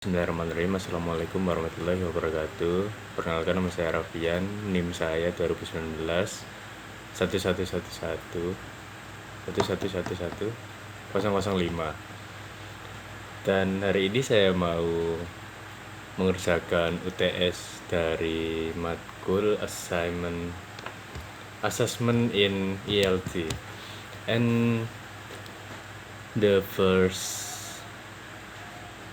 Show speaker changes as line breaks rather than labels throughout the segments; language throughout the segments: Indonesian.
Bismillahirrahmanirrahim. Assalamualaikum warahmatullahi wabarakatuh. Perkenalkan, nama saya Rafian. NIM saya 2019 1111 005. Dan hari ini saya mau mengerjakan UTS dari matkul assessment in ELT. And the first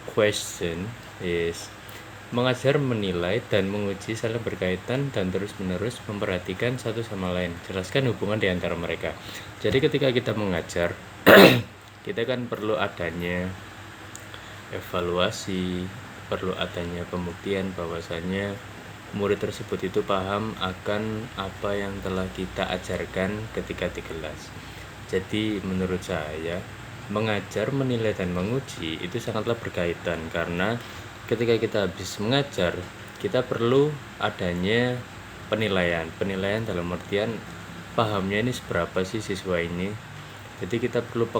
question is mengajar, menilai, dan menguji saling berkaitan dan terus-menerus memperhatikan satu sama lain. Jelaskan hubungan di antara mereka. Jadi ketika kita mengajar, kita kan perlu adanya evaluasi, perlu adanya pembuktian bahwasannya murid tersebut itu paham akan apa yang telah kita ajarkan ketika di kelas. Jadi menurut saya, mengajar, menilai, dan menguji itu sangatlah berkaitan, karena ketika kita habis mengajar, kita perlu adanya penilaian dalam artian pahamnya ini seberapa sih siswa ini. Jadi kita perlu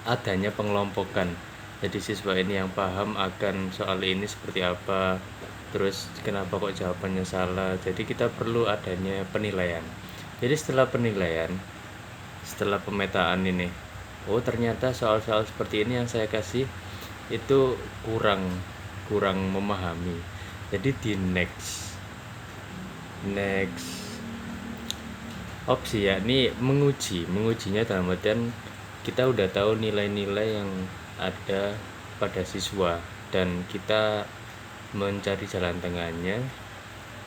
adanya pengelompokan. Jadi siswa ini yang paham akan soal ini seperti apa, terus kenapa kok jawabannya salah. Jadi kita perlu adanya penilaian. Jadi setelah penilaian, setelah pemetaan ini, oh ternyata soal-soal seperti ini yang saya kasih itu kurang memahami. Jadi di next opsi, yakni mengujinya dalam artian kita udah tahu nilai-nilai yang ada pada siswa, dan kita mencari jalan tengahnya,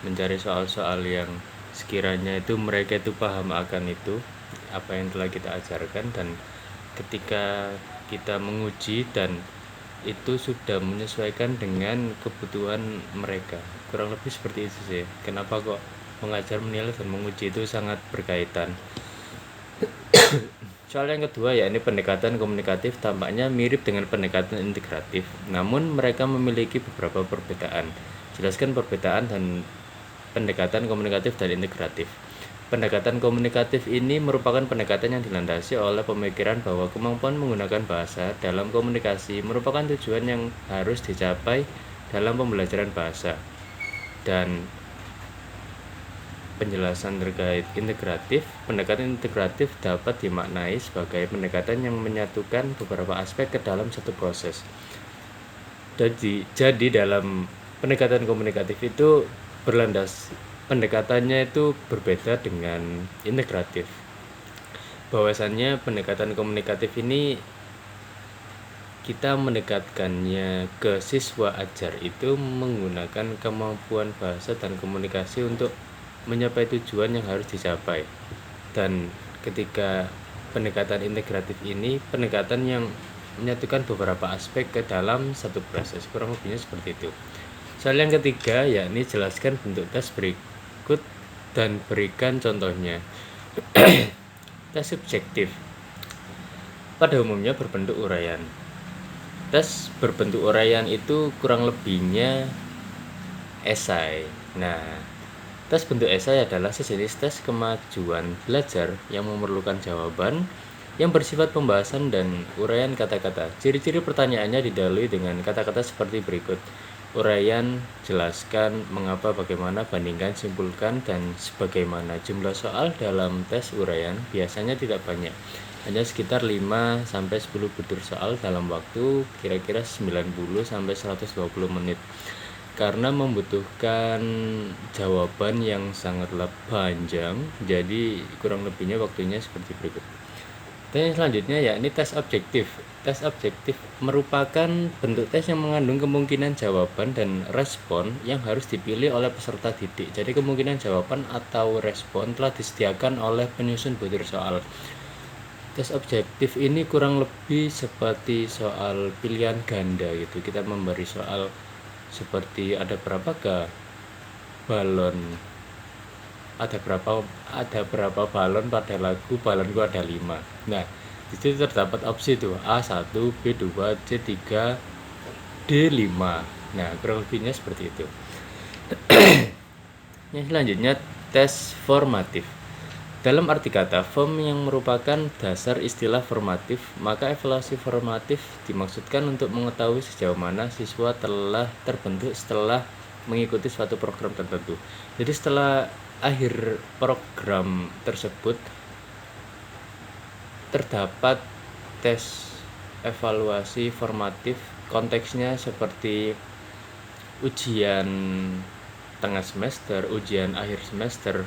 mencari soal-soal yang sekiranya itu mereka itu paham akan itu apa yang telah kita ajarkan. Dan ketika kita menguji dan itu sudah menyesuaikan dengan kebutuhan mereka, kurang lebih seperti itu sih. Kenapa kok mengajar, menilai, dan menguji itu sangat berkaitan. Soal yang kedua, yakni pendekatan komunikatif, tampaknya mirip dengan pendekatan integratif, namun mereka memiliki beberapa perbedaan. Jelaskan perbedaan dan pendekatan komunikatif dan integratif. Pendekatan komunikatif ini merupakan pendekatan yang dilandasi oleh pemikiran bahwa kemampuan menggunakan bahasa dalam komunikasi merupakan tujuan yang harus dicapai dalam pembelajaran bahasa. Dan penjelasan terkait integratif, pendekatan integratif dapat dimaknai sebagai pendekatan yang menyatukan beberapa aspek ke dalam satu proses. Jadi dalam pendekatan komunikatif itu pendekatannya itu berbeda dengan integratif. Bahwasannya pendekatan komunikatif ini kita mendekatkannya ke siswa ajar itu menggunakan kemampuan bahasa dan komunikasi untuk mencapai tujuan yang harus dicapai. Dan ketika pendekatan integratif ini pendekatan yang menyatukan beberapa aspek ke dalam satu proses, kurang lebihnya seperti itu. Soal yang ketiga, yakni jelaskan bentuk tes berikut dan berikan contohnya. Tes subjektif pada umumnya berbentuk uraian. Tes berbentuk uraian itu kurang lebihnya esai. Nah, tes bentuk esai adalah sejenis tes kemajuan belajar yang memerlukan jawaban yang bersifat pembahasan dan uraian kata-kata. Ciri-ciri pertanyaannya didahului dengan kata-kata seperti berikut: uraian, jelaskan, mengapa, bagaimana, bandingkan, simpulkan, dan sebagaimana. Jumlah soal dalam tes uraian biasanya tidak banyak, hanya sekitar 5-10 butir soal dalam waktu kira-kira 90-120 menit. Karena membutuhkan jawaban yang sangatlah panjang, jadi kurang lebihnya waktunya seperti berikut. Dan yang selanjutnya yakni tes objektif. Tes objektif merupakan bentuk tes yang mengandung kemungkinan jawaban dan respon yang harus dipilih oleh peserta didik. Jadi kemungkinan jawaban atau respon telah disediakan oleh penyusun butir soal. Tes objektif ini kurang lebih seperti soal pilihan ganda gitu. Kita memberi soal seperti ada berapakah balon, ada berapa balon pada lagu balonku ada 5. Nah, di situ terdapat opsi tuh A1, B2, C3, D5. Nah, kurang lebihnya seperti itu. Yang selanjutnya tes formatif. Dalam arti kata, form yang merupakan dasar istilah formatif, maka evaluasi formatif dimaksudkan untuk mengetahui sejauh mana siswa telah terbentuk setelah mengikuti suatu program tertentu. Jadi setelah akhir program tersebut terdapat tes evaluasi formatif, konteksnya seperti ujian tengah semester, ujian akhir semester,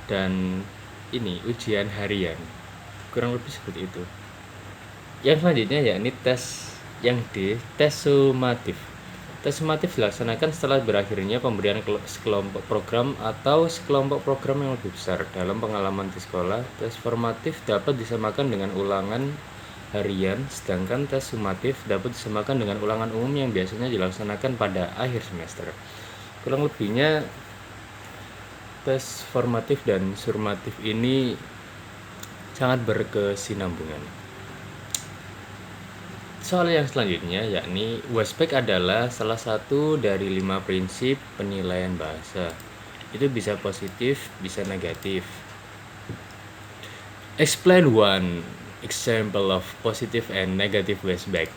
dan ini ujian harian, kurang lebih seperti itu. Yang selanjutnya yakni tes yang tes sumatif. Tes sumatif dilaksanakan setelah berakhirnya pemberian sekelompok program atau sekelompok program yang lebih besar. Dalam pengalaman di sekolah, tes formatif dapat disamakan dengan ulangan harian, sedangkan tes sumatif dapat disamakan dengan ulangan umum yang biasanya dilaksanakan pada akhir semester. Kurang lebihnya tes formatif dan sumatif ini sangat berkesinambungan. Soal yang selanjutnya yakni WSPEC adalah salah satu dari 5 prinsip penilaian bahasa. Itu bisa positif, bisa negatif. Explain one example of positive and negative WSPEC.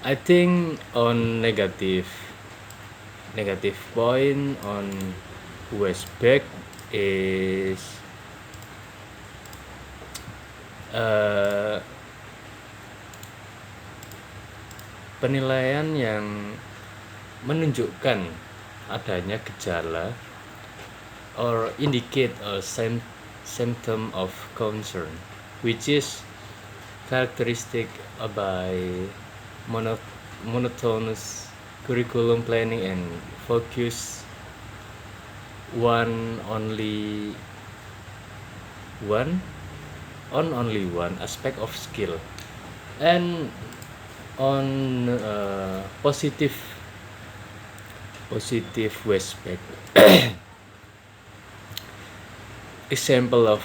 I think on negative point on WSPEC is penilaian yang menunjukkan adanya gejala or indicate a symptom of concern, which is characteristic by monotonous curriculum planning and focus on only one aspect of skill. And on positive WSPEC example of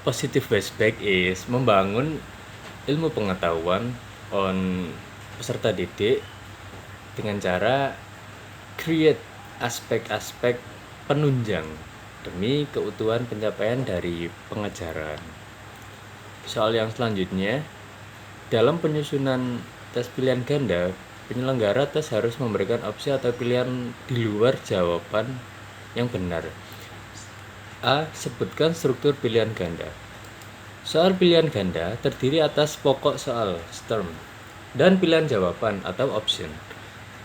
positive WSPEC is membangun ilmu pengetahuan on peserta didik dengan cara create aspek-aspek penunjang demi keutuhan pencapaian dari pengajaran. Soal yang selanjutnya, dalam penyusunan tes pilihan ganda, penyelenggara tes harus memberikan opsi atau pilihan di luar jawaban yang benar. A. Sebutkan struktur pilihan ganda. Soal pilihan ganda terdiri atas pokok soal (term) dan pilihan jawaban atau option.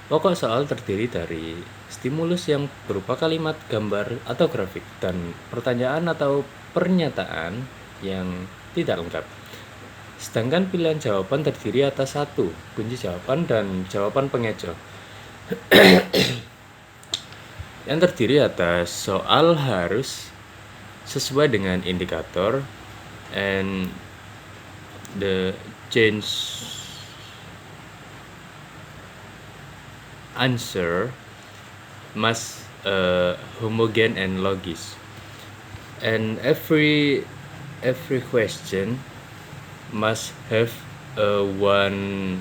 Pokok soal terdiri dari stimulus yang berupa kalimat, gambar, atau grafik, dan pertanyaan atau pernyataan yang tidak lengkap. Sedangkan pilihan jawaban terdiri atas 1 kunci jawaban dan jawaban pengecoh yang terdiri atas soal harus sesuai dengan indikator and the change answer must homogen and logis, and every question must have one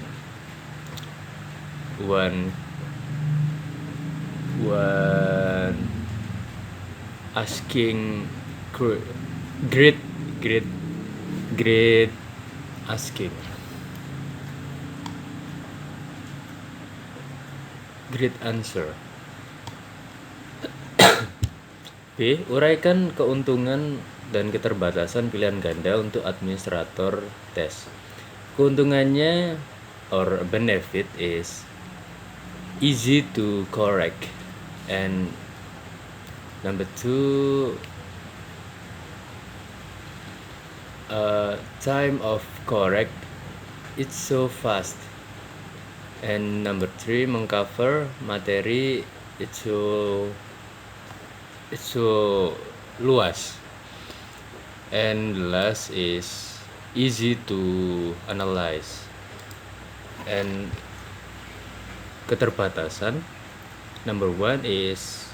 asking great asking great answer. B. Uraikan keuntungan dan keterbatasan pilihan ganda untuk administrator tes. Keuntungannya or benefit is easy to correct, and number 2, time of correct it's so fast, and number 3, mengcover materi it's so luas, and last is easy to analyze. And keterbatasan, number 1 is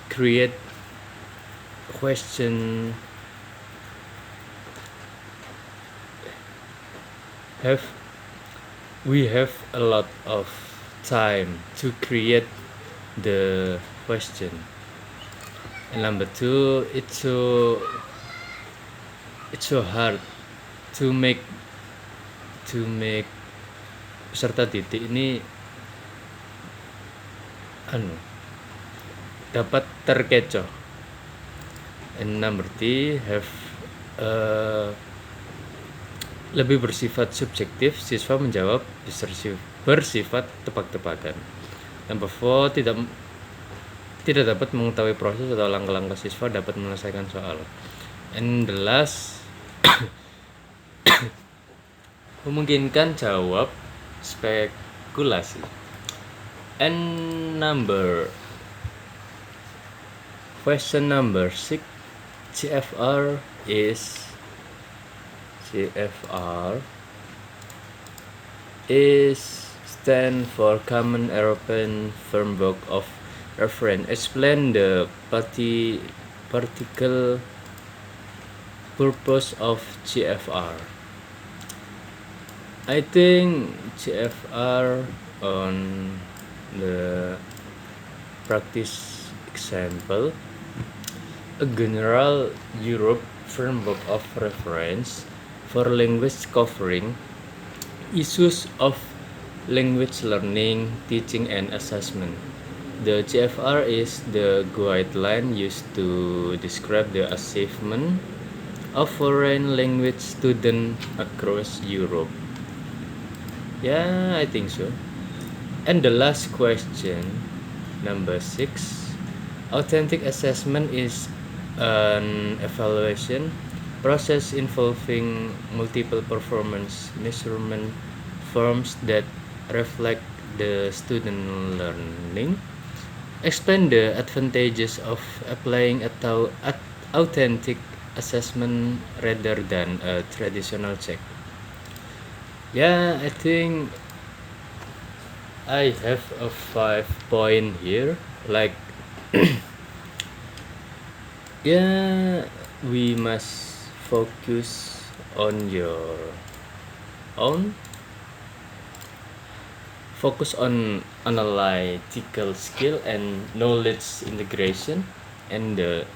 create question we have a lot of time to create the question, And number two, it's so hard to make peserta didik ini dapat terkecoh. And number three, have lebih bersifat subjektif, siswa menjawab bersifat tebak-tebakan. Number four, tidak dapat mengetahui proses atau langkah-langkah siswa dapat menyelesaikan soal. And the last, memungkinkan jawab spekulasi. And question number 6, CFR is stand for Common European Framework of Reference. Explain the practical purpose of CFR. I think CFR on the practice example, a general Europe framework of reference for language covering issues of language learning, teaching, and assessment. The CFR is the guideline used to describe the achievement of foreign language students across Europe. Yeah, I think so. And the last question, number 6, authentic assessment is an evaluation process involving multiple performance measurement forms that reflect the student learning. Explain the advantages of applying authentic assessment rather than a traditional check. Yeah, I think I have a 5-point here. Like, yeah, we must focus on your own. Focus on analytical skill and knowledge integration. And the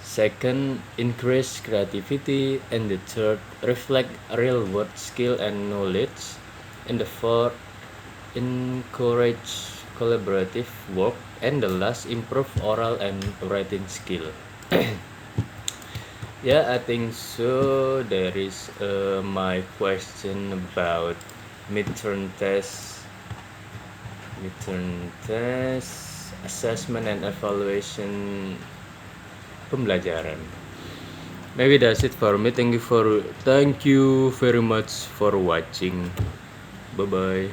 second, increase creativity. And the third, reflect real world skill and knowledge. And the fourth, encourage collaborative work. And the last, improve oral and writing skill. Yeah, I think so. There is my question about midterm test, assessment and evaluation pembelajaran. Maybe that's it for me. Thank you very much for watching. Bye bye.